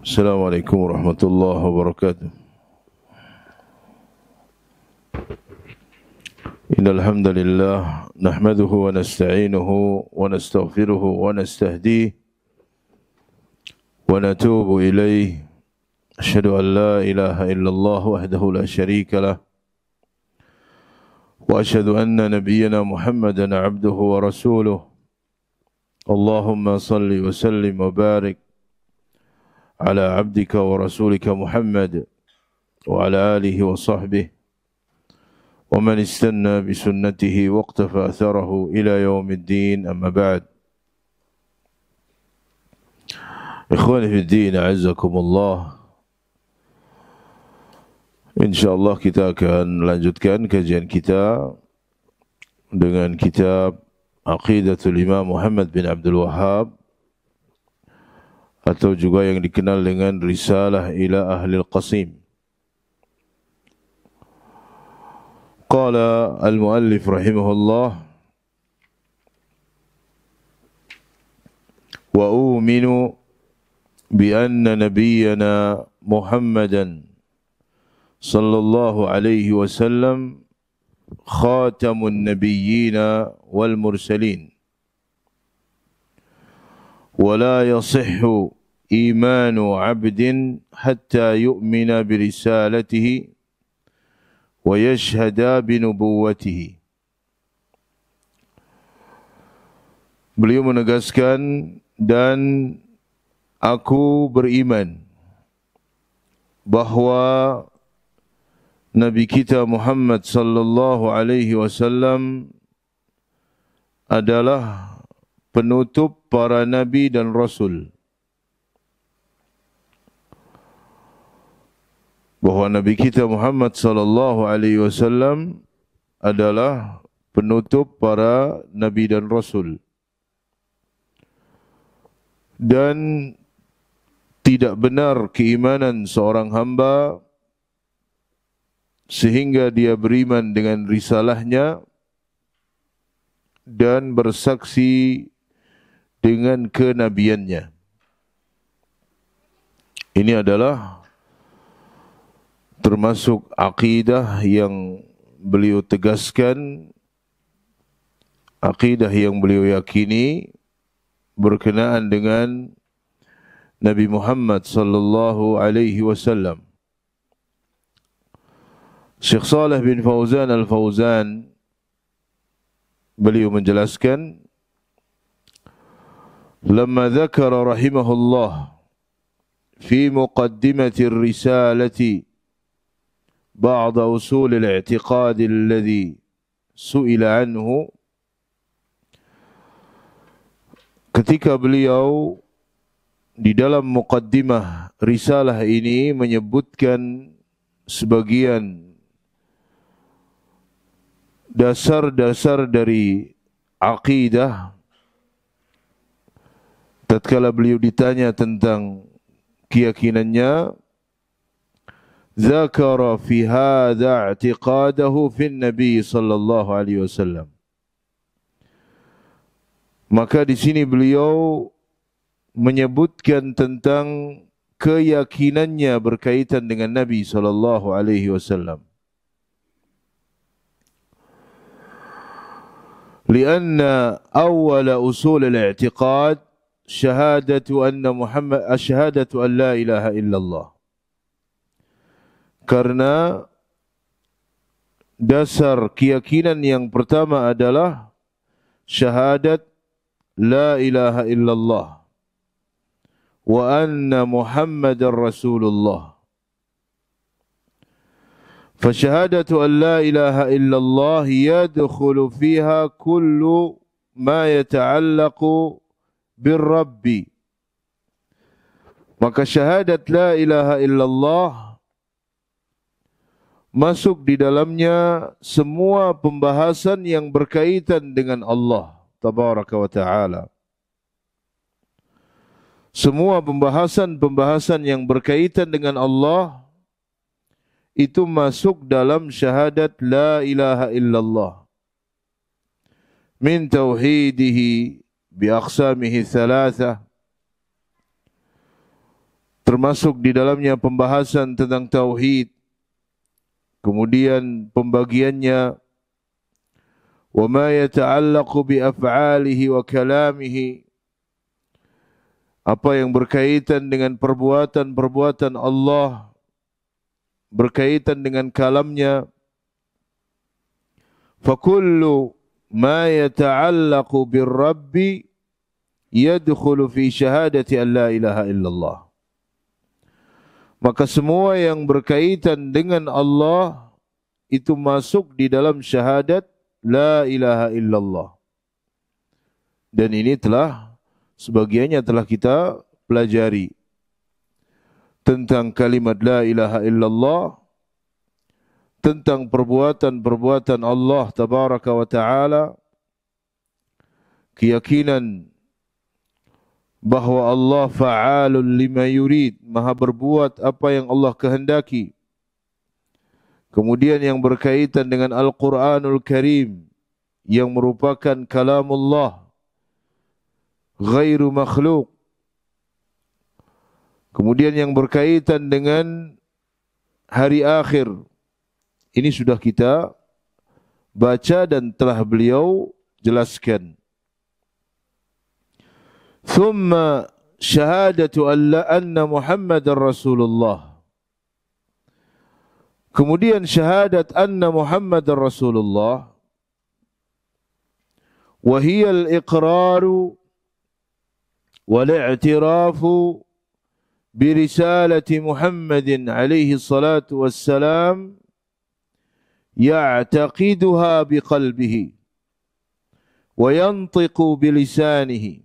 Assalamualaikum warahmatullahi wabarakatuh. Innal hamdalillah nahmaduhu wa nasta'inuhu wa nastaghfiruhu wa nastahdihi wa natubu ilayhi. Asyhadu an la ilaha illallah wahdahu la syarika lah wa asyhadu anna nabiyyana Muhammadan 'abduhu wa rasuluh. Allahumma salli wa sallim wa barik ala abdika wa rasulika Muhammad wa ala alihi wa sahbihi wa man istanna bi sunnatihi wa iqtafa atharahu ila yaumiddin, amma ba'd. Ikhwani fi din, a'azzakumullah. InsyaAllah kita akan lanjutkan kajian kita dengan kitab Aqidatul Imam Muhammad bin Abdul Wahhab, atau juga yang dikenal dengan Risalah ila Ahlil Qasim. Qala al-muallif rahimahullah: wa uminu bi anna nabiyyana Muhammadan sallallahu alaihi wasallam khatamun nabiyyina wal mursalin. ولا يصح إيمان عبد حتى يؤمن برسالته ويشهد بنبوته. Beliau menegaskan, dan aku beriman bahwa Nabi kita Muhammad sallallahu alaihi wasallam adalah penutup para nabi dan rasul, bahwa Nabi kita Muhammad sallallahu alaihi wasallam adalah penutup para nabi dan rasul, dan tidak benar keimanan seorang hamba sehingga dia beriman dengan risalahnya dan bersaksi dengan kenabiannya. Ini adalah termasuk akidah yang beliau tegaskan, akidah yang beliau yakini berkenaan dengan Nabi Muhammad sallallahu alaihi wasallam. Syekh Saleh bin Fauzan Al-Fauzan beliau menjelaskan, لما ذكر رحمه الله في مقدمة الرسالة بعض أصول الاعتقاد الذي سئل عنه, ketika beliau di dalam muqaddimah risalah ini menyebutkan sebagian dasar-dasar dari akidah, tatkala beliau ditanya tentang keyakinannya, zakara fi hadha i'tiqadahu fi Nabi sallallahu alaihi wasallam, maka di sini beliau menyebutkan tentang keyakinannya berkaitan dengan Nabi sallallahu alaihi wasallam. Lianna awwala usul al-i'tiqad syahadatu an la ilaha illallah. Karena dasar keyakinan yang pertama adalah syahadat la ilaha illallah wa anna Muhammadar Rasulullah. فشهادة أن لا إله إلا الله يدخل فيها كل ما يتعلق بالرب. Maka syahadat la ilaha illallah masuk di dalamnya semua pembahasan yang berkaitan dengan Allah tabaraka wa ta'ala. Semua pembahasan yang berkaitan dengan Allah itu masuk dalam syahadat la ilaha illallah. Min tauhidihi bi aqsamihi thalatha, termasuk di dalamnya pembahasan tentang tauhid, kemudian pembagiannya wa ma yata'allaqu bi af'alihi wa kalamihi, apa yang berkaitan dengan perbuatan-perbuatan Allah, berkaitan dengan kalamnya. Fa kullu ma yata'allaqu bir rabbi yadkhulu fi syahadati an la ilaha illallah. Maka semua yang berkaitan dengan Allah itu masuk di dalam syahadat la ilaha illallah. Dan ini sebagiannya telah kita pelajari tentang kalimat la ilaha illallah, tentang perbuatan-perbuatan Allah tabaraka wa ta'ala, keyakinan bahwa Allah fa'alun lima yurid, maha berbuat apa yang Allah kehendaki. Kemudian yang berkaitan dengan Al-Quranul Karim yang merupakan kalamullah ghairu makhluk. Kemudian yang berkaitan dengan hari akhir, ini sudah kita baca dan telah beliau jelaskan. Thumma syahadatu anna Muhammadar Rasulullah. Kemudian syahadat anna Muhammadar Rasulullah, wa hiya al-iqraru wal-i'tirafu bi risalati Muhammadin alaihi salatu wassalam, ya'taqiduha bi qalbihi wa yantiqu bi lisanihi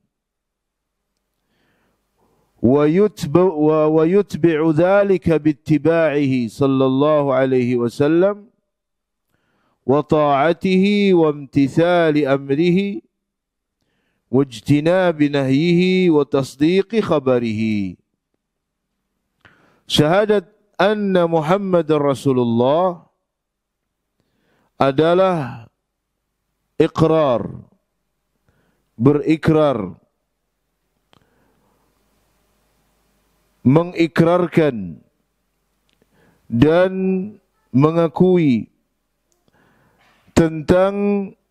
ويتبع ذلك باتباعه صلى الله عليه وسلم وطاعته وامتثال أمره واجتناب نهيه وتصديق خبره. شهادة أن محمد رسول الله adalah iqrar, berikrar, mengikrarkan dan mengakui tentang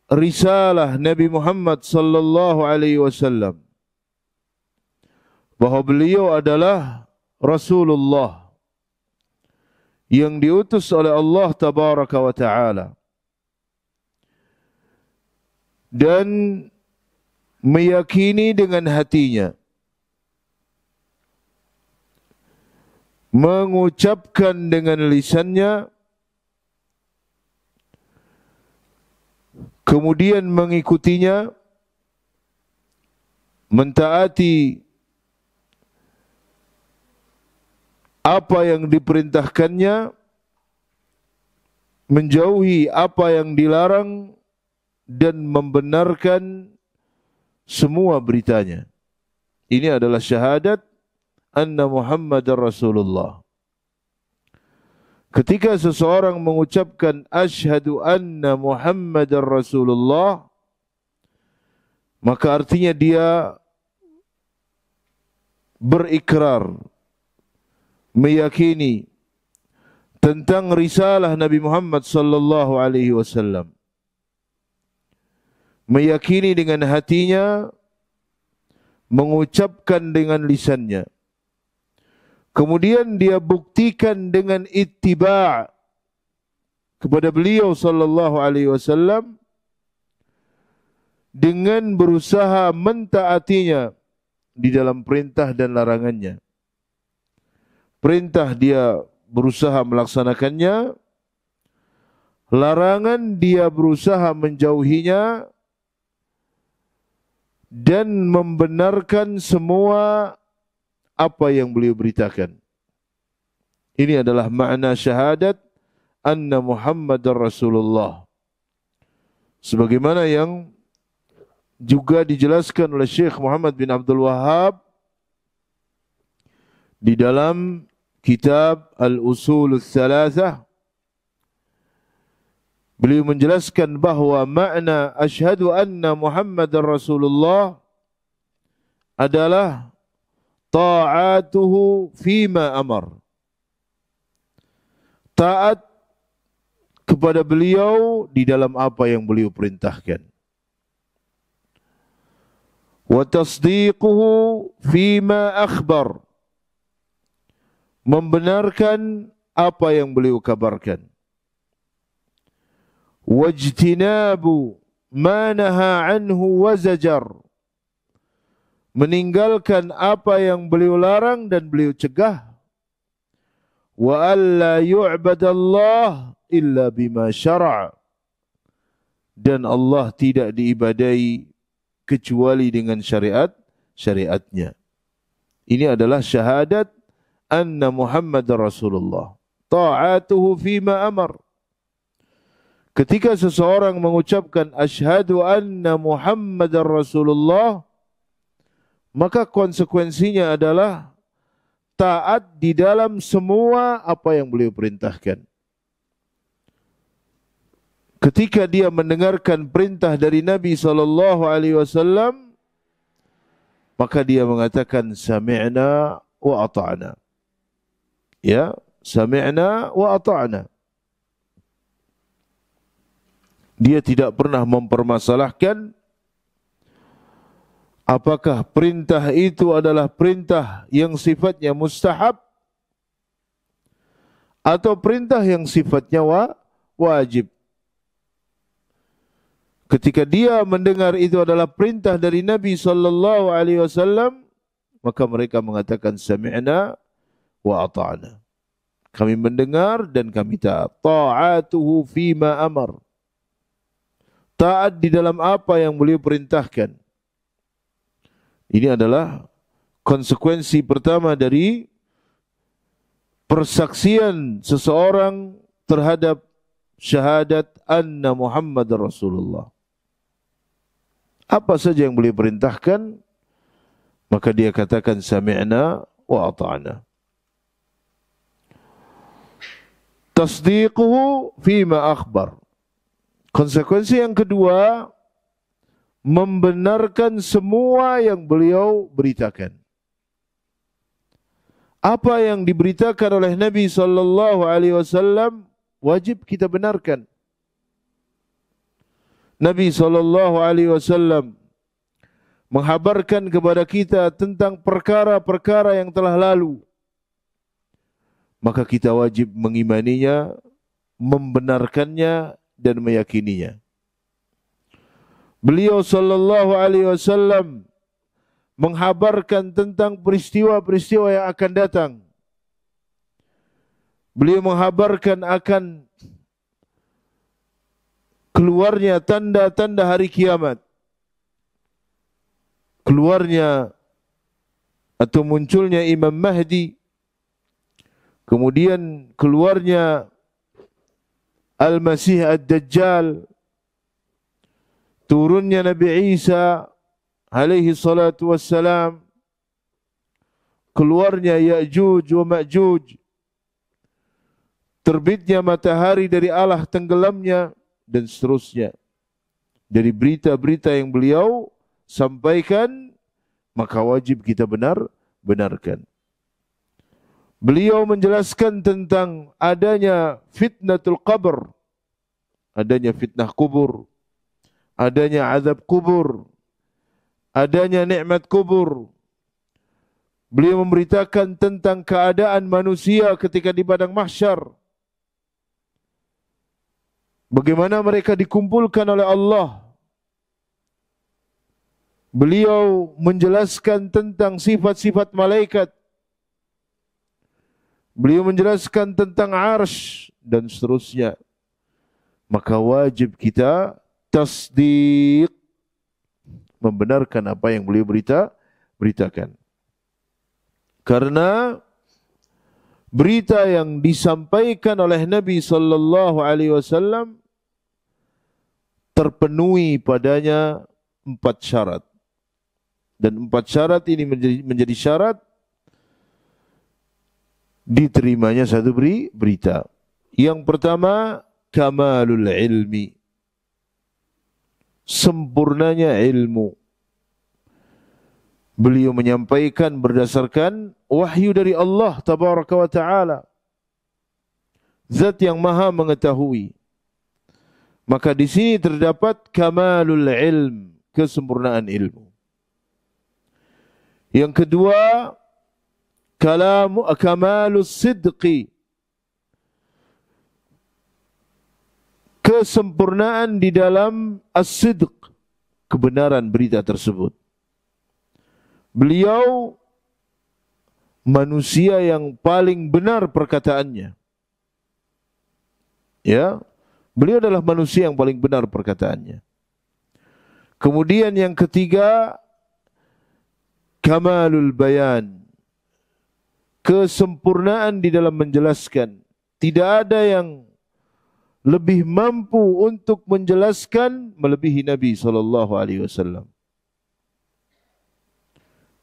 risalah Nabi Muhammad sallallahu alaihi wasallam, bahwa beliau adalah Rasulullah yang diutus oleh Allah tabaraka wa taala, dan meyakini dengan hatinya, mengucapkan dengan lisannya, kemudian mengikutinya, mentaati apa yang diperintahkannya, menjauhi apa yang dilarang, dan membenarkan semua beritanya. Ini adalah syahadat anna Muhammadar Rasulullah. Ketika seseorang mengucapkan asyhadu anna Muhammadar Rasulullah, maka artinya dia berikrar, meyakini tentang risalah Nabi Muhammad sallallahu alaihi wasallam, meyakini dengan hatinya, mengucapkan dengan lisannya. Kemudian dia buktikan dengan ittiba' kepada beliau sallallahu alaihi wasallam dengan berusaha mentaatinya di dalam perintah dan larangannya. Perintah dia berusaha melaksanakannya, larangan dia berusaha menjauhinya, dan membenarkan semua apa yang beliau beritakan. Ini adalah makna syahadat anna Muhammadar Rasulullah, sebagaimana yang juga dijelaskan oleh Syekh Muhammad bin Abdul Wahhab di dalam kitab Al-Usul Ats-Tsalatsah. Beliau menjelaskan bahwa makna asyhadu anna Muhammadar Rasulullah adalah ta'atuhu fima amar. Taat kepada beliau di dalam apa yang beliau perintahkan. Wa tasdiquhu fima akhbar. Membenarkan apa yang beliau kabarkan. Wajtinabu ma naha anhu wa zajar. Meninggalkan apa yang beliau larang dan beliau cegah. Wa alla yu'badallah illa bima syara'. Dan Allah tidak diibadai kecuali dengan syariatnya. Ini adalah syahadat anna Muhammad Rasulullah. Ta'atuhu fima amar. Ketika seseorang mengucapkan asyhadu anna Muhammad Rasulullah, maka konsekuensinya adalah taat di dalam semua apa yang beliau perintahkan. Ketika dia mendengarkan perintah dari Nabi SAW, maka dia mengatakan sami'na wa ata'na. Ya, sami'na wa ata'na. Dia tidak pernah mempermasalahkan apakah perintah itu adalah perintah yang sifatnya mustahab atau perintah yang sifatnya wajib. Ketika dia mendengar itu adalah perintah dari Nabi SAW, maka mereka mengatakan sami'na wa ata'na. Kami mendengar dan kami taat. Ta'atuhu fima amar. Taat di dalam apa yang beliau perintahkan. Ini adalah konsekuensi pertama dari persaksian seseorang terhadap syahadat anna Muhammad Rasulullah. Apa saja yang beliau perintahkan, maka dia katakan sami'na wa ata'na. Tasdiquhu fima akhbar. Konsekuensi yang kedua, membenarkan semua yang beliau beritakan. Apa yang diberitakan oleh Nabi SAW wajib kita benarkan. Nabi SAW menghabarkan kepada kita tentang perkara-perkara yang telah lalu. Maka kita wajib mengimaninya, membenarkannya dan meyakininya. Beliau SAW menghabarkan tentang peristiwa-peristiwa yang akan datang. Beliau menghabarkan akan keluarnya tanda-tanda hari kiamat. Keluarnya atau munculnya Imam Mahdi. Kemudian keluarnya Al-Masih Ad-Dajjal. Turunnya Nabi Isa alaihi salatu wassalam. Keluarnya Ya'juj wa Ma'juj. Terbitnya matahari dari Allah, tenggelamnya, dan seterusnya. Dari berita-berita yang beliau sampaikan, maka wajib kita benarkan. Beliau menjelaskan tentang adanya fitnatul qabr, adanya fitnah kubur, adanya azab kubur, adanya nikmat kubur. Beliau memberitakan tentang keadaan manusia ketika di padang mahsyar. Bagaimana mereka dikumpulkan oleh Allah. Beliau menjelaskan tentang sifat-sifat malaikat. Beliau menjelaskan tentang arsy dan seterusnya. Maka wajib kita tasdiq, membenarkan apa yang beliau beritakan. Karena berita yang disampaikan oleh Nabi SAW terpenuhi padanya 4 syarat. Dan 4 syarat ini menjadi syarat diterimanya satu berita. Yang pertama, kamalul ilmi. Sempurnanya ilmu. Beliau menyampaikan berdasarkan wahyu dari Allah tabaraka wa ta'ala, zat yang maha mengetahui. Maka di sini terdapat kamalul ilm, kesempurnaan ilmu. Yang kedua, kamalus sidqi, kesempurnaan di dalam as-sidq, kebenaran berita tersebut. Beliau manusia yang paling benar perkataannya. Ya, beliau adalah manusia yang paling benar perkataannya. Kemudian yang ketiga, kamalul bayan, kesempurnaan di dalam menjelaskan. Tidak ada yang lebih mampu untuk menjelaskan melebihi Nabi SAW.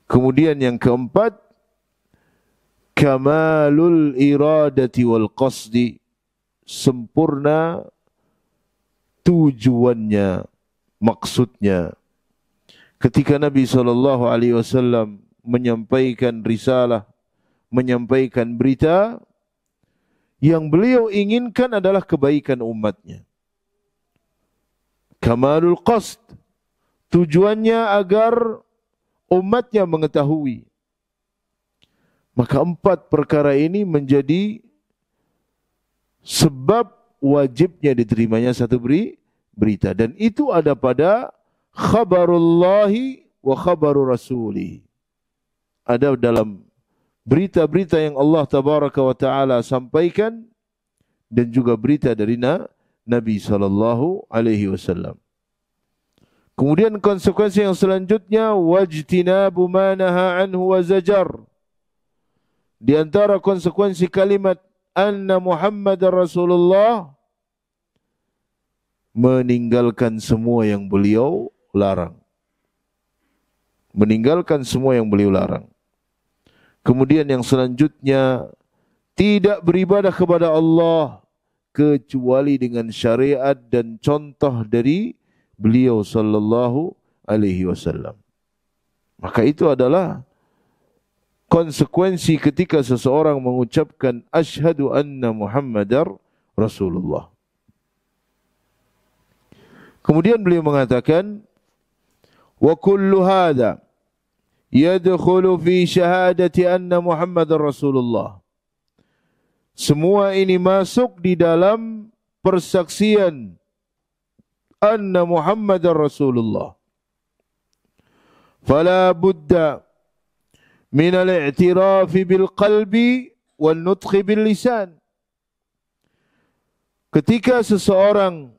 Kemudian yang keempat, kamalul iradati wal qasdi, sempurna tujuannya, maksudnya. Ketika Nabi SAW menyampaikan risalah, menyampaikan berita, yang beliau inginkan adalah kebaikan umatnya. Kamalul qasd, tujuannya agar umatnya mengetahui. Maka 4 perkara ini menjadi sebab wajibnya diterimanya satu berita. Dan itu ada pada khabarullahi wa khabaru rasulih. Ada dalam berita-berita yang Allah tabaraka wa ta'ala sampaikan, dan juga berita dari Nabi SAW. Kemudian konsekuensi yang selanjutnya, wajtinabu ma naha anhu wa zajar. Di antara konsekuensi kalimat anna Muhammadar Rasulullah, meninggalkan semua yang beliau larang. Meninggalkan semua yang beliau larang. Kemudian yang selanjutnya, tidak beribadah kepada Allah kecuali dengan syariat dan contoh dari beliau sallallahu alaihi wasallam. Maka itu adalah konsekuensi ketika seseorang mengucapkan asyhadu anna Muhammadar Rasulullah. Kemudian beliau mengatakan, wa kullu hadha yadkhulu fi syahadati anna Muhammadar Rasulullah. Semua ini masuk di dalam persaksian anna Muhammadar Rasulullah. Fala budda min al-i'tiraf bil qalbi wal nutq bil lisan. Ketika seseorang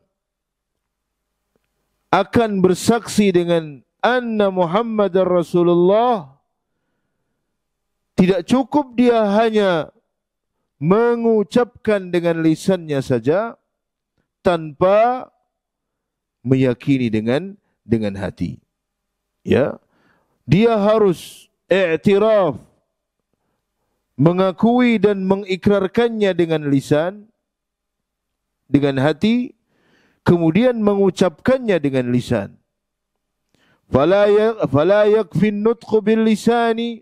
akan bersaksi dengan anna Muhammadar Rasulullah, tidak cukup dia hanya mengucapkan dengan lisannya saja tanpa meyakini dengan hati. Ya, dia harus i'tiraf, mengakui dan mengikrarkannya dengan lisan, dengan hati, kemudian mengucapkannya dengan lisan. Fala yakfi an-nutqu bil lisani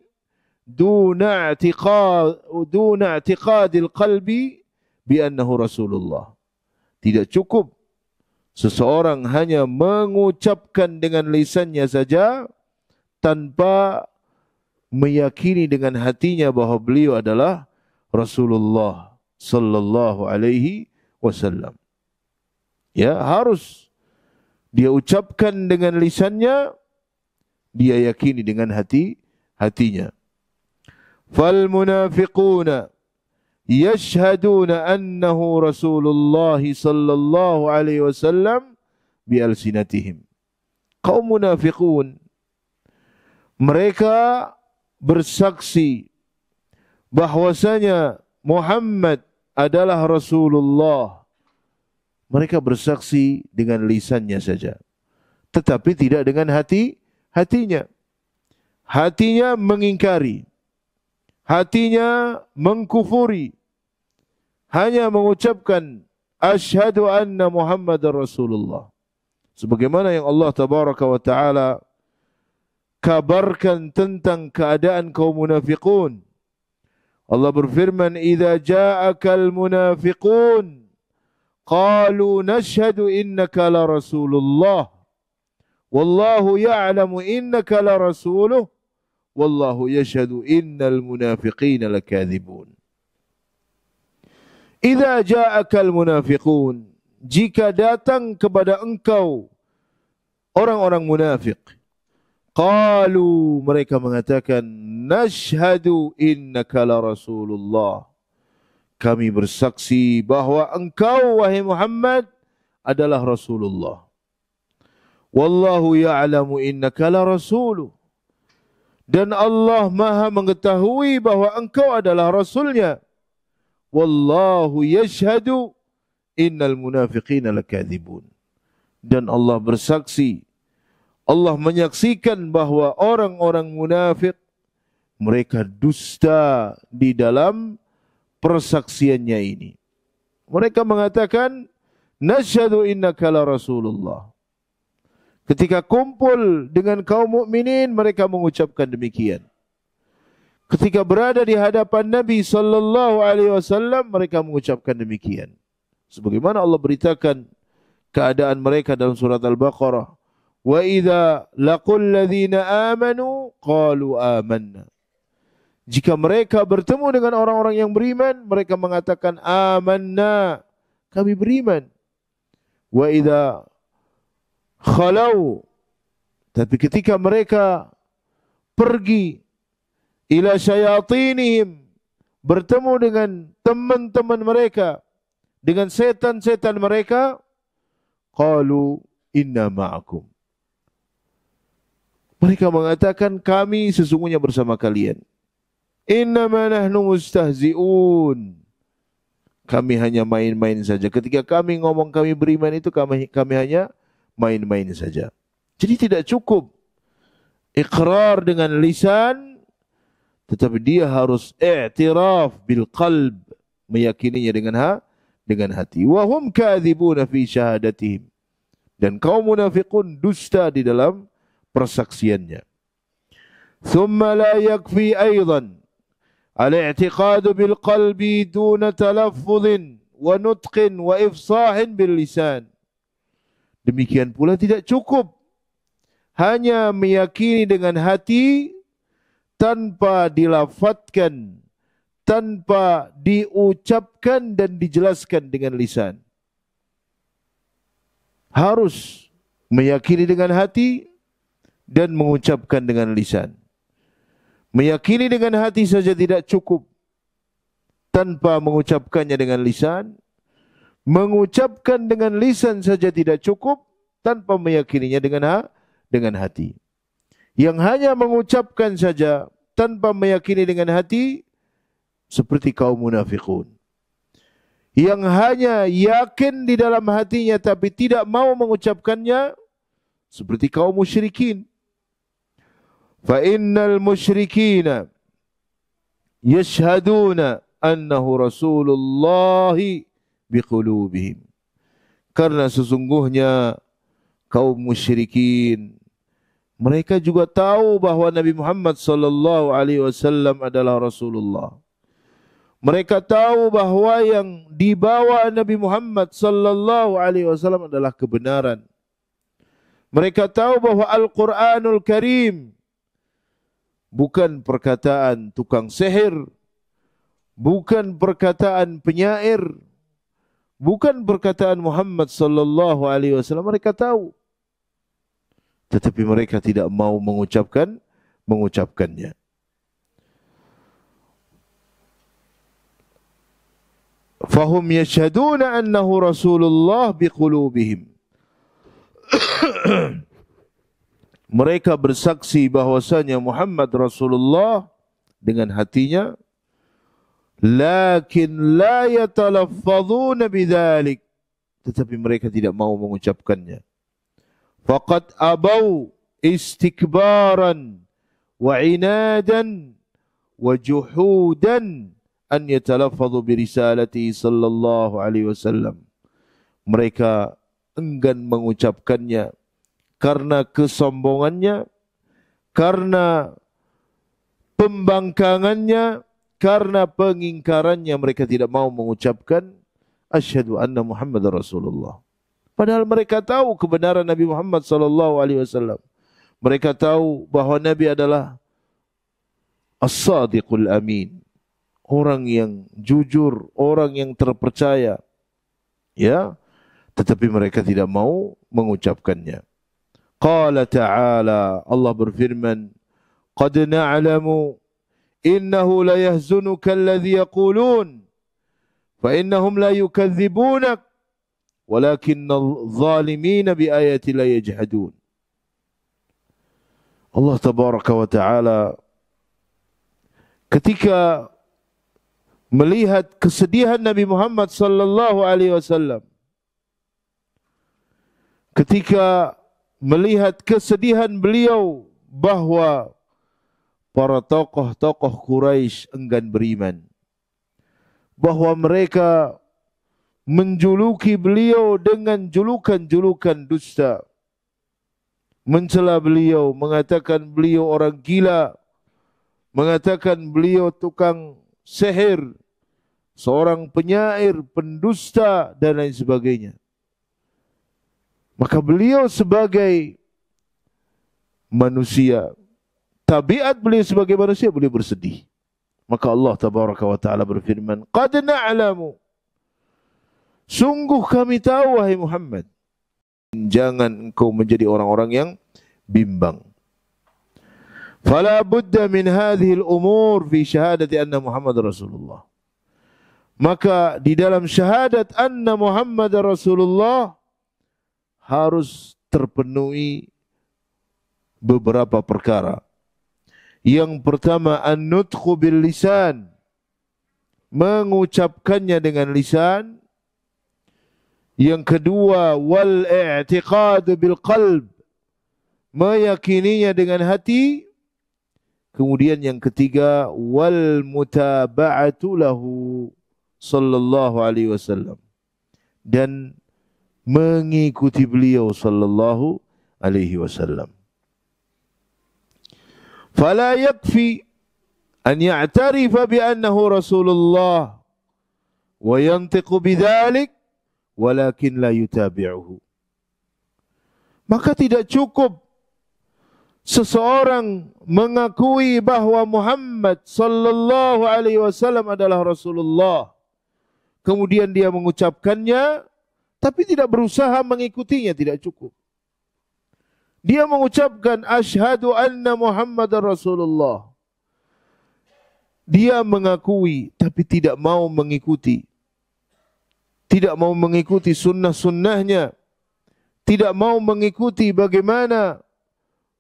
duna i'tiqadil qalbi bi annahu Rasulullah. Tidak cukup seseorang hanya mengucapkan dengan lisannya saja tanpa meyakini dengan hatinya bahwa beliau adalah Rasulullah sallallahu alaihi wasallam. Ya, harus dia ucapkan dengan lisannya, dia yakini dengan hatinya. Fal munafiquna yashhaduna annahu Rasulullah sallallahu alaihi wasallam bi alsinatihim. Kaum munafiqun, mereka bersaksi bahwasanya Muhammad adalah Rasulullah. Mereka bersaksi dengan lisannya saja, tetapi tidak dengan hatinya. Hatinya mengingkari, hatinya mengkufuri, hanya mengucapkan asyhadu anna Muhammadar Rasulullah. Sebagaimana yang Allah tabaraka wa ta'ala kabarkan tentang keadaan kaum munafiqun. Allah berfirman, "Idza ja'akal munafiqun qalu nashhadu innaka la rasulullah wallahu ya'lamu innaka la rasuluh wallahu yashhadu innal munafiqina lakadzibun." Idza ja'akal munafiqun, jika datang kepada engkau orang-orang munafik, qalu, mereka mengatakan, nashhadu innaka la rasulullah, kami bersaksi bahwa engkau wahai Muhammad adalah Rasulullah. Wallahu ya'lamu innaka la rasuluh, dan Allah Maha mengetahui bahwa engkau adalah Rasulnya. Wallahu yashhadu innal munafiqina lakadzibun, dan Allah bersaksi, Allah menyaksikan bahwa orang-orang munafik mereka dusta di dalam persaksiannya ini. Mereka mengatakan, nashhadu innaka la rasulullah. Ketika kumpul dengan kaum mukminin, mereka mengucapkan demikian. Ketika berada di hadapan Nabi sallallahu alaihi wasallam, mereka mengucapkan demikian. Sebagaimana Allah beritakan keadaan mereka dalam surat Al-Baqarah, wa idza laqul ladzina amanu qalu amanna. Jika mereka bertemu dengan orang-orang yang beriman, mereka mengatakan amanna, kami beriman. Wa idza khalau, tapi ketika mereka pergi ila syayatinihim, bertemu dengan teman-teman mereka, dengan setan-setan mereka, qalu inna ma'akum, mereka mengatakan kami sesungguhnya bersama kalian. Innama nahnu mustahzi'un, kami hanya main-main saja. Ketika kami ngomong kami beriman itu, kami hanya main-main saja. Jadi tidak cukup iqrar dengan lisan, tetapi dia harus i'tiraf bil qalb, meyakininya dengan hati. Wa hum kadzibuna fi syahadatihim, dan kaum munafiqun dusta di dalam persaksiannya. Thumma la yakfi aidan al-i'tiqadu bil qalbi duna talaffuzin wa nutqin wa ifsahin bil lisan. Demikian pula tidak cukup hanya meyakini dengan hati tanpa dilafadzkan, tanpa diucapkan dan dijelaskan dengan lisan. Harus meyakini dengan hati dan mengucapkan dengan lisan. Meyakini dengan hati saja tidak cukup tanpa mengucapkannya dengan lisan. Mengucapkan dengan lisan saja tidak cukup tanpa meyakininya dengan hati. Yang hanya mengucapkan saja tanpa meyakini dengan hati, seperti kaum munafiqun. Yang hanya yakin di dalam hatinya tapi tidak mau mengucapkannya, seperti kaum musyrikin. Fa innal musyrikina yashhaduna annahu Rasulullah biqulubihim. Karena sesungguhnya kaum musyrikin, mereka juga tahu bahwa Nabi Muhammad sallallahu alaihi wasallam adalah Rasulullah. Mereka tahu bahwa yang dibawa Nabi Muhammad sallallahu alaihi wasallam adalah kebenaran. Mereka tahu bahwa Al-Qur'anul Karim bukan perkataan tukang sihir, bukan perkataan penyair, bukan perkataan Muhammad sallallahu alaihi wasallam. Mereka tahu, tetapi mereka tidak mau mengucapkannya. Fahum yashhaduna annahu Rasulullah biqulubihim. Mereka bersaksi bahwasanya Muhammad Rasulullah dengan hatinya, lakin la yatalaffazuna bidzalik, tetapi mereka tidak mau mengucapkannya. Faqad abau istikbaran wa inadan wa juhudan an yatalaffadhu bi risalati sallallahu alaihi wasallam. Mereka enggan mengucapkannya karena kesombongannya, karena pembangkangannya, karena pengingkarannya mereka tidak mau mengucapkan asyhadu anna Muhammadar Rasulullah. Padahal mereka tahu kebenaran Nabi Muhammad sallallahu alaihi wasallam. Mereka tahu bahwa Nabi adalah as-sadiqul amin, orang yang jujur, orang yang terpercaya. Ya, tetapi mereka tidak mau mengucapkannya. Qala ta'ala, Allah berfirman, qad na'lamu innahu la yahzunuka alladhi yaqulun fa innahum la yukadzibunak walakinna adh-dhalimina bi ayati la yajhadun. Allah tabaraka wa ta'ala ketika melihat kesedihan Nabi Muhammad sallallahu alaihi wasallam, ketika melihat kesedihan beliau bahwa para tokoh-tokoh Quraisy enggan beriman, bahwa mereka menjuluki beliau dengan julukan-julukan dusta, mencela beliau, mengatakan beliau orang gila, mengatakan beliau tukang sihir, seorang penyair, pendusta dan lain sebagainya. Maka beliau sebagai manusia, tabiat beliau sebagai manusia, beliau bersedih. Maka Allah tabaraka wa ta'ala berfirman, qad na'lamu, sungguh kami tahu wahai Muhammad, jangan engkau menjadi orang-orang yang bimbang. Fala budda min hadhihi al-umur fi syahadati anna Muhammad Rasulullah. Maka di dalam syahadat anna Muhammad Rasulullah harus terpenuhi beberapa perkara. Yang pertama, an-nutqu bil lisan, mengucapkannya dengan lisan. Yang kedua, wal i'tiqad bil qalb, meyakininya dengan hati. Kemudian yang ketiga, wal mutaba'atu lahu sallallahu alaihi wasallam, dan mengikuti beliau sallallahu alaihi wasallam. Fala yakfi an ya'tarifa bi annahu Rasulullah wa yantiqu bidzalik walakin la yutabi'uhu. Maka tidak cukup seseorang mengakui bahwa Muhammad sallallahu alaihi wasallam adalah Rasulullah, kemudian dia mengucapkannya tapi tidak berusaha mengikutinya, tidak cukup. Dia mengucapkan asyhadu anna Muhammadar Rasulullah. Dia mengakui tapi tidak mau mengikuti. Tidak mau mengikuti sunnah-sunnahnya. Tidak mau mengikuti bagaimana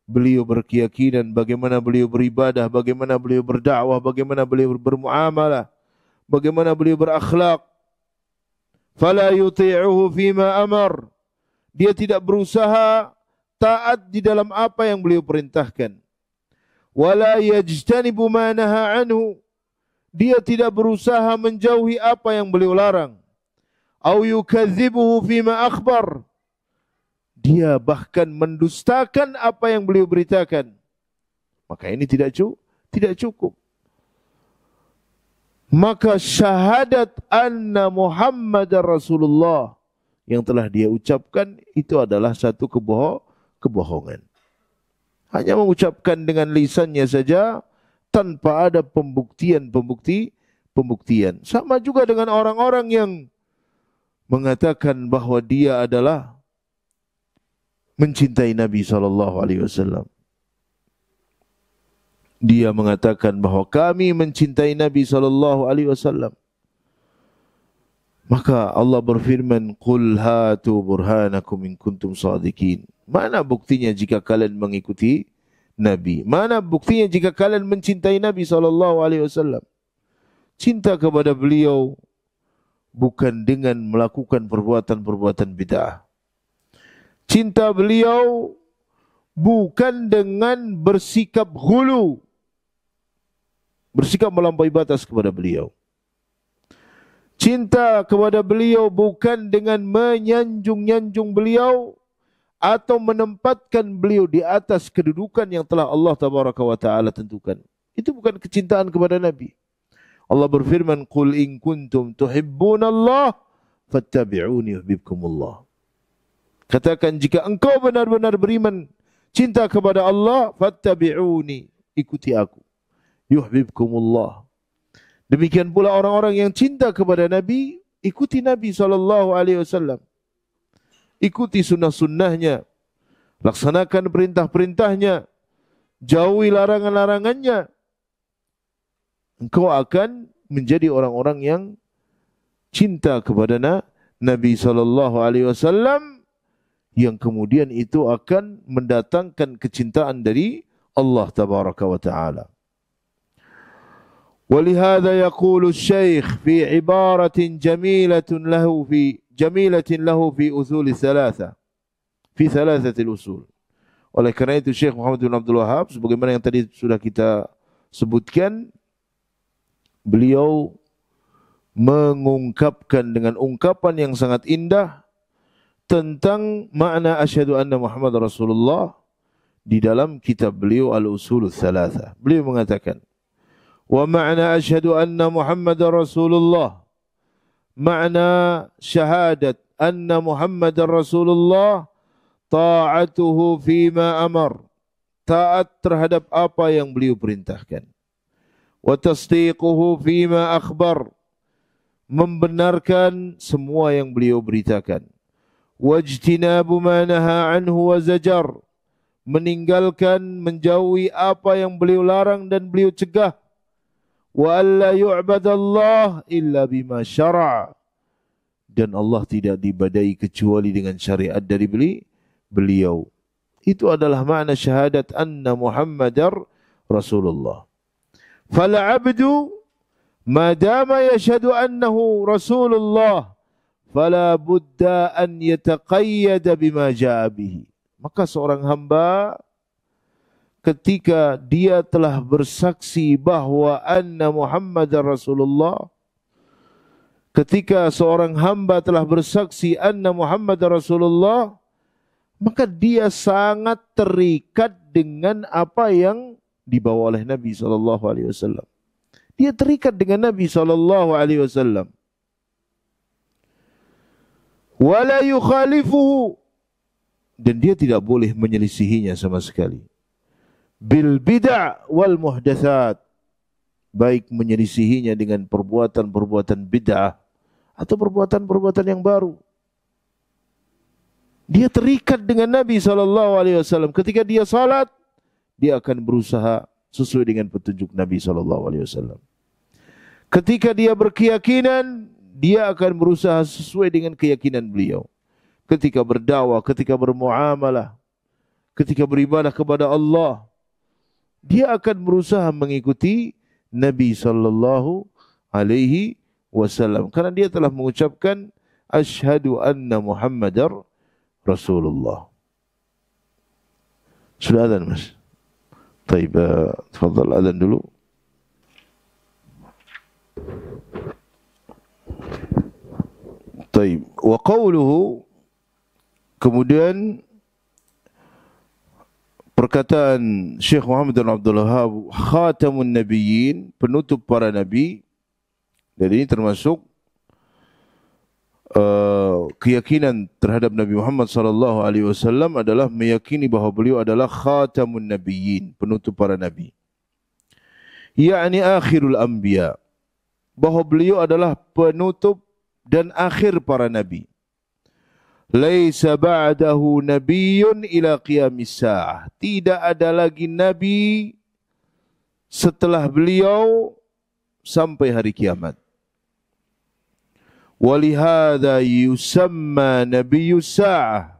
beliau berkeyakinan, bagaimana beliau beribadah, bagaimana beliau berdakwah, bagaimana beliau bermuamalah, bagaimana beliau berakhlak. Fala yuti'uhu fima amar. Dia tidak berusaha taat di dalam apa yang beliau perintahkan. Wala yajtanibu ma naha anhu. Dia tidak berusaha menjauhi apa yang beliau larang. Au yukadzibuhu fima akhbar. Dia bahkan mendustakan apa yang beliau beritakan. Maka ini tidak cukup. Maka syahadat anna Muhammadar Rasulullah yang telah dia ucapkan itu adalah satu kebohongan. Hanya mengucapkan dengan lisannya saja tanpa ada pembuktian. Sama juga dengan orang-orang yang mengatakan bahwa dia adalah mencintai Nabi SAW. Dia mengatakan bahwa kami mencintai Nabi SAW. Maka Allah berfirman, Qul hatu burhanakum in kuntum sadiqin. Mana buktinya jika kalian mengikuti Nabi? Mana buktinya jika kalian mencintai Nabi SAW? Cinta kepada beliau bukan dengan melakukan perbuatan-perbuatan bid'ah. Cinta beliau bukan dengan bersikap ghulu, bersikap melampaui batas kepada beliau. Cinta kepada beliau bukan dengan menyanjung-nyanjung beliau atau menempatkan beliau di atas kedudukan yang telah Allah Tabaraka wa Ta'ala tentukan. Itu bukan kecintaan kepada Nabi. Allah berfirman, "Qul in kuntum tuhibbunallah fattabi'uni yuhibbukumullah." Katakan, jika engkau benar-benar beriman, cinta kepada Allah, fattabi'uni, ikuti aku, yuhibbukumullah. Demikian pula orang-orang yang cinta kepada Nabi, ikuti Nabi SAW. Ikuti sunnah-sunnahnya, laksanakan perintah-perintahnya, jauhi larangan-larangannya. Engkau akan menjadi orang-orang yang cinta kepada Nabi SAW, yang kemudian itu akan mendatangkan kecintaan dari Allah Tabaraka wa Ta'ala. ولهذا يقول الشيخ في عبارة جميلة له في أصول الثلاثة في ثلاثة الأصول. Oleh karena itu Syekh Muhammad bin Abdul Wahab, sebagaimana yang tadi sudah kita sebutkan, beliau mengungkapkan dengan ungkapan yang sangat indah tentang makna asyhadu anna Muhammad Rasulullah di dalam kitab beliau Al-Usul Tsalatsa. Beliau mengatakan, wa ma'na asyhadu anna Muhammad Rasulullah, makna syahadat anna Muhammad Rasulullah, ta'atuhu fima amar, taat terhadap apa yang beliau perintahkan, wa tasdiquhu fima akhbar, membenarkan semua yang beliau beritakan, wajtinabu ma naha anhu wa zajar, meninggalkan, menjauhi apa yang beliau larang dan beliau cegah, wa alla yu'badallah illa bima syara', dan Allah tidak diibadahi kecuali dengan syariat dari beliau. Itu adalah makna syahadat anna Muhammadar Rasulullah. Fal 'abdu ma dama yashhadu annahu Rasulullah fala budda an yataqayyad bima jaa bihi. Maka seorang hamba ketika dia telah bersaksi bahwa anna Muhammadar Rasulullah, ketika seorang hamba telah bersaksi anna Muhammadar Rasulullah, maka dia sangat terikat dengan apa yang dibawa oleh Nabi SAW. Dia terikat dengan Nabi SAW. Wala yukhalifuhu, dan dia tidak boleh menyelisihinya sama sekali. Bil bid'ah wal muhdatsat, baik menyelisihinya dengan perbuatan-perbuatan bid'ah atau perbuatan-perbuatan yang baru. Dia terikat dengan Nabi SAW. Ketika dia salat, dia akan berusaha sesuai dengan petunjuk Nabi SAW. Ketika dia berkeyakinan, dia akan berusaha sesuai dengan keyakinan beliau. Ketika berdakwah, ketika bermuamalah, ketika beribadah kepada Allah, dia akan berusaha mengikuti Nabi sallallahu alaihi wasallam, karena dia telah mengucapkan asyhadu anna Muhammadar Rasulullah. Sudah adzan, Mas? Baik, tafadhal adzan dulu. Baik, wa qawluhu, kemudian perkataan Syekh Muhammad bin Abdul Wahab, khatamun nabiyyin, penutup para nabi. Dan ini termasuk keyakinan terhadap Nabi Muhammad SAW adalah meyakini bahawa beliau adalah khatamun nabiyyin, penutup para nabi. Yakni akhirul anbiya, bahawa beliau adalah penutup dan akhir para nabi. Laisa ba'dahu nabiyyun ila qiyamis sa'ah, tidak ada lagi nabi setelah beliau sampai hari kiamat. Walihada yusamma nabiyyus sa'ah,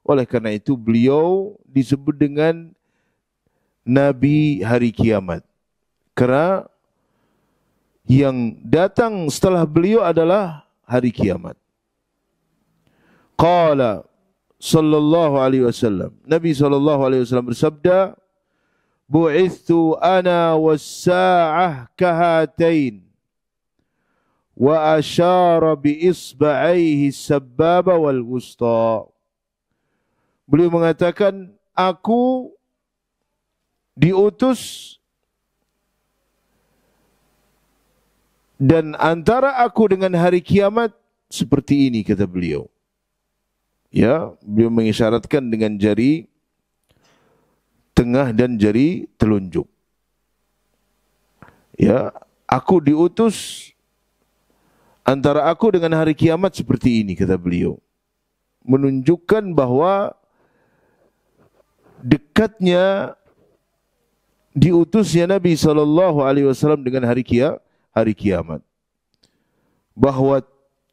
oleh karena itu beliau disebut dengan nabi hari kiamat, karena yang datang setelah beliau adalah hari kiamat. Qala sallallahu alaihi wasallam, Nabi sallallahu alaihi wasallam bersabda, bu'ithtu ana was-sa'ah kahatain, wa asyara bi isba'aihi as-sabbaba wal wusta. Beliau mengatakan, aku diutus dan antara aku dengan hari kiamat seperti ini, kata beliau. Ya, beliau mengisyaratkan dengan jari tengah dan jari telunjuk. Ya, aku diutus antara aku dengan hari kiamat seperti ini, kata beliau. Menunjukkan bahwa dekatnya diutusnya Nabi SAW dengan hari kiamat. Bahwa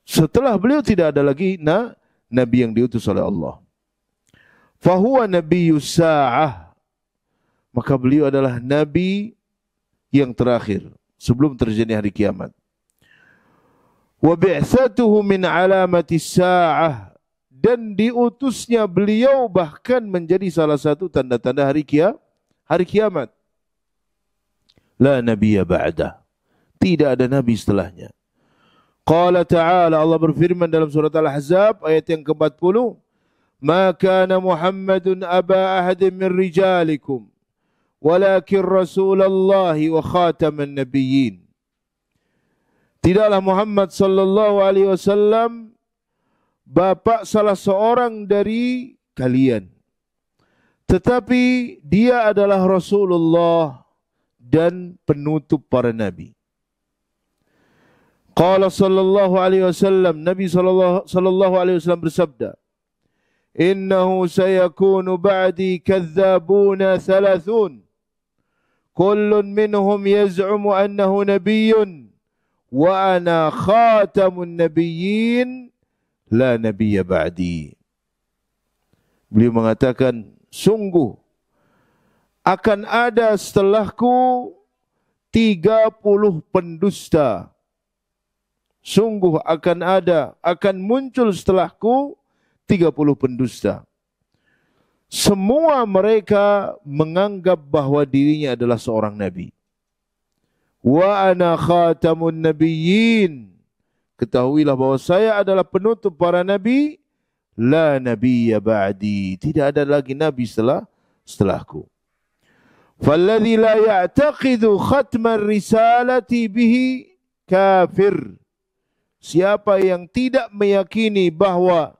setelah beliau tidak ada lagi Nabi yang diutus oleh Allah. Fahuwa nabiyyus sa'ah. Maka beliau adalah Nabi yang terakhir sebelum terjadi hari kiamat. Wa bi'tsatuhu min alamatis sa'ah. Dan diutusnya beliau bahkan menjadi salah satu tanda-tanda hari kiamat. La nabiyya ba'dah. Tidak ada nabi setelahnya. Qala ta'ala, Allah berfirman dalam surat Al-Ahzab ayat yang ke-40, "Ma kana Muhammadun aba ahadin min rijalikum, walakin Rasulullah wa khataman nabiyyin." Tidaklah Muhammad sallallahu alaihi wasallam bapak salah seorang dari kalian, tetapi dia adalah Rasulullah dan penutup para nabi. Qala sallallahu alaihi wasallam, Nabi sallallahu alaihi wasallam bersabda, "Innahu sayakunu ba'di kadzdzabuna thalathun, kullun minhum yaz'umu annahu nabiyyun, wa ana khatamun nabiyyin, la nabiyya ba'di." Beliau mengatakan, sungguh akan ada setelahku 30 pendusta. Sungguh akan muncul setelahku 30 pendusta. Semua mereka menganggap bahwa dirinya adalah seorang nabi. Wa ana khatamun nabiyyin. Ketahuilah bahwa saya adalah penutup para nabi. La nabiyya ba'di. Tidak ada lagi nabi setelahku. Falladhi la ya'taqidu khatman risalati bihi kafir. Siapa yang tidak meyakini bahwa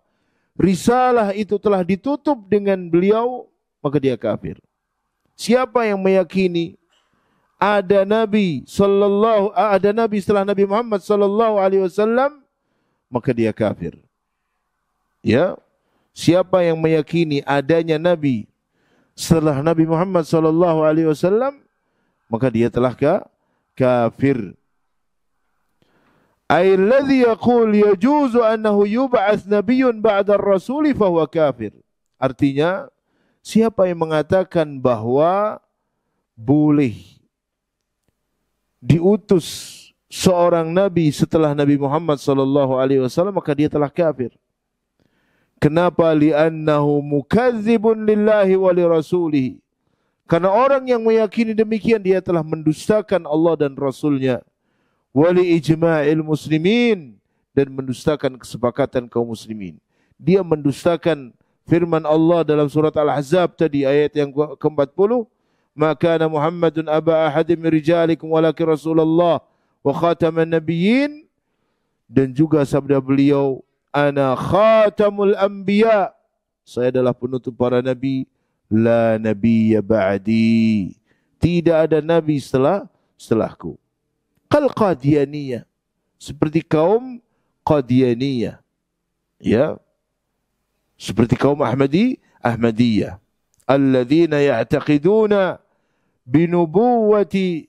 risalah itu telah ditutup dengan beliau, maka dia kafir. Siapa yang meyakini ada nabi setelah Nabi Muhammad sallallahu alaihi wasallam, maka dia kafir. Ya, siapa yang meyakini adanya nabi setelah Nabi Muhammad sallallahu alaihi wasallam, maka dia telah kafir. Ay alladhi yaqul yajuzu annahu yub'ats nabiyyun ba'da ar-rasuli fahuwa kafir. Artinya, siapa yang mengatakan bahwa boleh diutus seorang nabi setelah Nabi Muhammad sallallahu alaihi wasallam, maka dia telah kafir. Kenapa? Li'annahu mukadzibun lillahi wa li rasulih. Karena orang yang meyakini demikian, dia telah mendustakan Allah dan Rasulnya. Wali ijma'il muslimin, dan mendustakan kesepakatan kaum muslimin. Dia mendustakan firman Allah dalam surat Al-Ahzab tadi ayat yang ke-40, "Maka kana Muhammadun aba ahadin min rijalikum walakin Rasulullah wa khataman nabiyyin." Dan juga sabda beliau, "Ana khatamul anbiya." Saya adalah penutup para nabi. La nabiyya ba'di. Tidak ada nabi setelahku. Qal Qadianiyah, seperti kaum Qadianiyah, ya, seperti kaum Ahmadiyah, alladzina ya'taqiduna binubuwati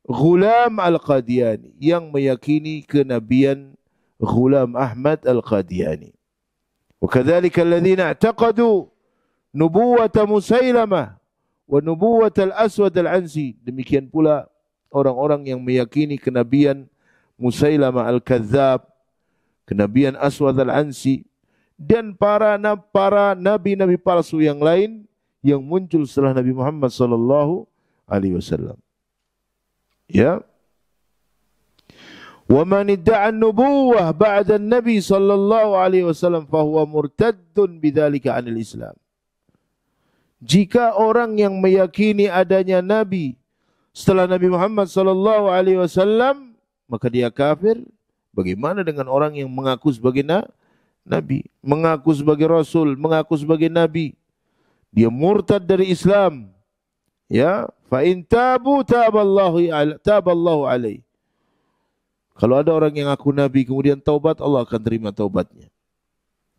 Ghulam al-Qadiani, yang meyakini kenabian Ghulam Ahmad al-Qadiani. Wa kadzalika alladzina i'taqadu nubuwata Musailamah wa nubuwata al-Aswad al-Ansi. Demikian pula orang-orang yang meyakini kenabian Musailamah al-Kadzab, kenabian Aswad al-Ansi, dan para nabi-nabi palsu yang lain yang muncul setelah Nabi Muhammad sallallahu alaihi wasallam. Ya. Wa man idda'a an-nubuwwah ba'da an-nabi sallallahu alaihi wasallam fa huwa murtaddun bidzalika 'anil Islam. Jika orang yang meyakini adanya nabi setelah Nabi Muhammad sallallahu alaihi wasallam, maka dia kafir. Bagaimana dengan orang yang mengaku sebagai nabi, mengaku sebagai rasul, mengaku sebagai nabi? Dia murtad dari Islam. Ya, fa in tabu taballahu alaihi. Kalau ada orang yang ngaku nabi kemudian taubat, Allah akan terima taubatnya.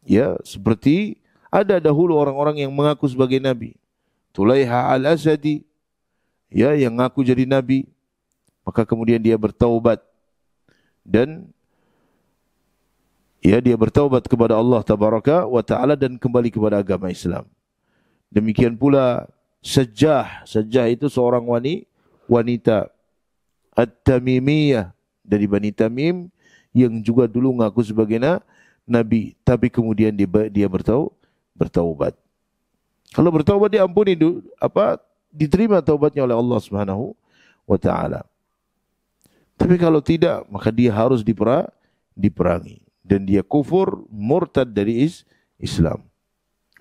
Ya, seperti ada dahulu orang-orang yang mengaku sebagai nabi. Tulaiha al-Asadi, ya, yang ngaku jadi nabi, maka kemudian dia bertaubat dan ya, dia bertaubat kepada Allah tabaraka wa taala dan kembali kepada agama Islam. Demikian pula Sajjah. Sajjah itu seorang wanita At-Tamimiyah dari Bani Tamim yang juga dulu ngaku sebagai nabi, tapi kemudian dia bertaubat. Kalau bertaubat diampuni, diterima taubatnya oleh Allah Subhanahu wa taala. Tapi kalau tidak, maka dia harus diperangi dan dia kufur, murtad dari Islam.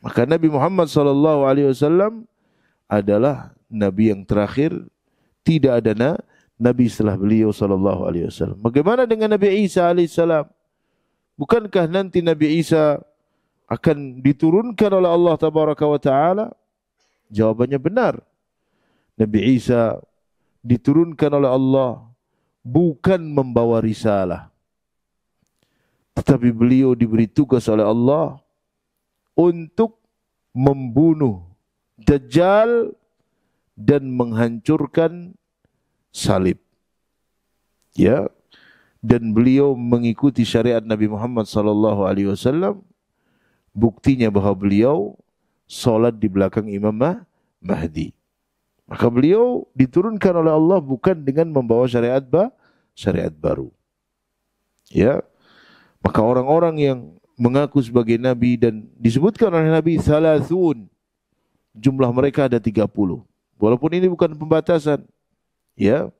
Maka Nabi Muhammad sallallahu alaihi wasallam adalah nabi yang terakhir, tidak ada nabi setelah beliau sallallahu alaihi wasallam. Bagaimana dengan Nabi Isa alaihissalam? Bukankah nanti Nabi Isa akan diturunkan oleh Allah tabaraka wa taala? Jawabannya benar. Nabi Isa diturunkan oleh Allah bukan membawa risalah, tetapi beliau diberi tugas oleh Allah untuk membunuh Dajjal dan menghancurkan salib. Ya, dan beliau mengikuti syariat Nabi Muhammad sallallahu alaihi wasallam. Buktinya bahwa beliau salat di belakang Imam Mahdi. Maka beliau diturunkan oleh Allah bukan dengan membawa syariat baru. Ya. Maka orang-orang yang mengaku sebagai nabi dan disebutkan oleh Nabi Thalathun, jumlah mereka ada 30. Walaupun ini bukan pembatasan. Ya.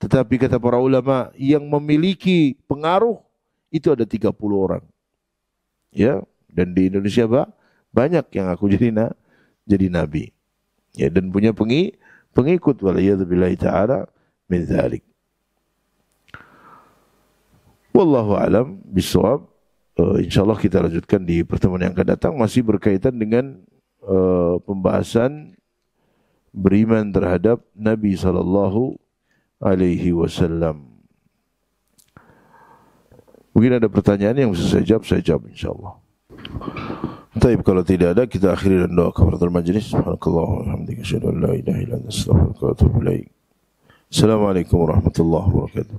Tetapi kata para ulama yang memiliki pengaruh itu ada 30 orang. Ya. Dan di Indonesia banyak yang aku jadi nabi. Ya, dan punya pengikut, waliyadzubillahi ta'ala min dzalik. Wallahu alam bisawab. Insyaallah kita lanjutkan di pertemuan yang akan datang, masih berkaitan dengan pembahasan beriman terhadap Nabi sallallahu alaihi wasallam. Mungkin ada pertanyaan yang bisa saya jawab insyaallah. Baik, kalau tidak ada kita akhiri dan doa kafaratul majlis. Subhanakallah wa bihamdika asyhadu an la ilaha illa anta astaghfiruka wa atubu ilaik. Assalamualaikum warahmatullahi wabarakatuh.